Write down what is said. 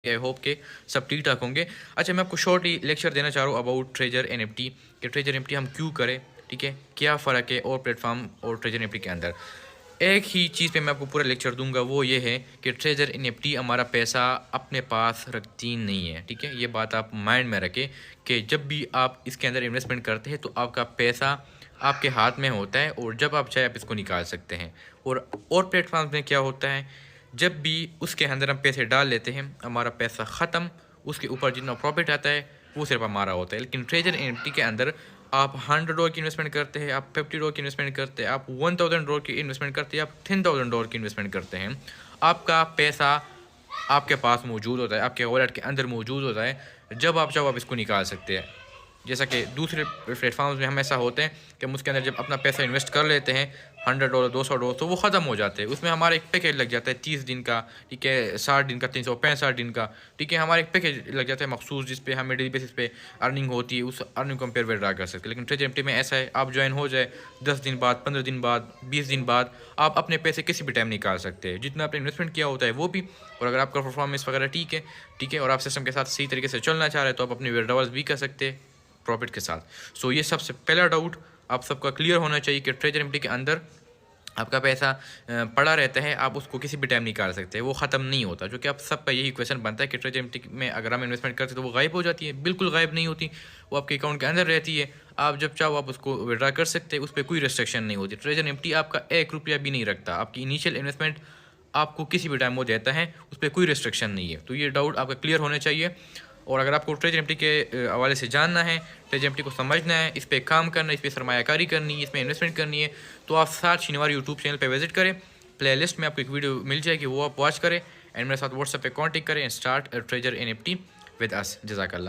I hope के सब ठीक ठाक होंगे। अच्छा, मैं आपको शॉर्टली लेक्चर देना चाह रहा हूँ अबाउट ट्रेजर एनएफटी कि ट्रेजर एनएफटी हम क्यों करें, ठीक है, क्या फ़र्क है और प्लेटफॉर्म और ट्रेजर एनएफटी के अंदर। एक ही चीज़ पे मैं आपको पूरा लेक्चर दूंगा, वो ये है कि ट्रेजर एनएफटी हमारा पैसा अपने पास रखती नहीं है, ठीक है। ये बात आप माइंड में रखें कि जब भी आप इसके अंदर इन्वेस्टमेंट करते हैं तो आपका पैसा आपके हाथ में होता है और जब आप चाहे आप इसको निकाल सकते हैं। और प्लेटफॉर्म में क्या होता है, जब भी उसके अंदर हम पैसे डाल लेते हैं हमारा पैसा ख़त्म, उसके ऊपर जितना प्रॉफिट आता है वो सिर्फ हमारा होता है। लेकिन ट्रेजर एनएफटी के अंदर आप $100 की इन्वेस्टमेंट करते हैं, आप $50 की इन्वेस्टमेंट करते हैं, आप $1000 की इन्वेस्टमेंट करते हैं, आप $10,000 की इन्वेस्टमेंट करते हैं, आपका पैसा आपके पास मौजूद होता है, आपके वॉलेट के अंदर मौजूद होता है। जब आप चाहो आप इसको निकाल सकते हैं। जैसा कि दूसरे प्लेटफॉर्म्स में हमेशा होते हैं कि हम उसके अंदर जब अपना पैसा इन्वेस्ट कर लेते हैं $100 $200 तो वो ख़त्म हो जाते हैं। उसमें हमारा एक पैकेज लग जाता है 30 दिन का, ठीक है, 60 दिन का, 365 दिन का, ठीक है। हमारा एक पैकेज लग जाता है मखसूस जिस पे हमें डेली बेसिस पे अर्निंग होती है, उस अर्निंग को हम पेयर विड्रा कर सकते हैं। लेकिन ट्रेजर एनएफटी में ऐसा है, आप ज्वाइन हो जाए 10 दिन बाद, 15 दिन बाद, 20 दिन बाद आप अपने पैसे किसी भी टाइम निकाल सकते हैं, जितना आपने इन्वेस्टमेंट किया होता है वो भी। और अगर आपका परफॉर्मेंस वगैरह ठीक है, ठीक है, और आप सिस्टम के साथ सही तरीके से चलना चाह रहे हैं तो आप अपने विड्रॉल्स भी कर सकते हैं प्रॉफिट के साथ। सो ये सबसे पहला डाउट आप सबका क्लियर होना चाहिए कि ट्रेजर एनएफटी के अंदर आपका पैसा पड़ा रहता है, आप उसको किसी भी टाइम निकाल सकते हैं, वो ख़त्म नहीं होता। जो कि आप सबका यही क्वेश्चन बनता है कि ट्रेजर एनएफटी में अगर हम इन्वेस्टमेंट करते हैं तो वो गायब हो जाती है। बिल्कुल गायब नहीं होती, वो आपके अकाउंट के अंदर रहती है, आप जब चाहो आप उसको विड्रा कर सकते हैं, उस पर कोई रिस्ट्रिक्शन नहीं होती। ट्रेजर एनएफटी आपका ₹1 भी नहीं रखता, आपकी इनिशियल इन्वेस्टमेंट आपको किसी भी टाइम वो देता है, उस पर कोई रिस्ट्रिक्शन नहीं है। तो ये डाउट आपका क्लियर होने चाहिए। और अगर आपको ट्रेजर एनएफटी के हवाले से जानना है, ट्रेजर एनएफटी को समझना है, इस पर काम करना है, इस पर सरमायाकारी करनी है, इसमें इन्वेस्टमेंट करनी है, तो आप साथ शनिवार यूट्यूब चैनल पर विजिट करें। प्लेलिस्ट में आपको एक वीडियो मिल जाएगी, वो आप वॉच करें एंड मेरे साथ व्हाट्सएप पे कांटेक्ट करें and start treasure NFT with us. जज़ाकल्लाह।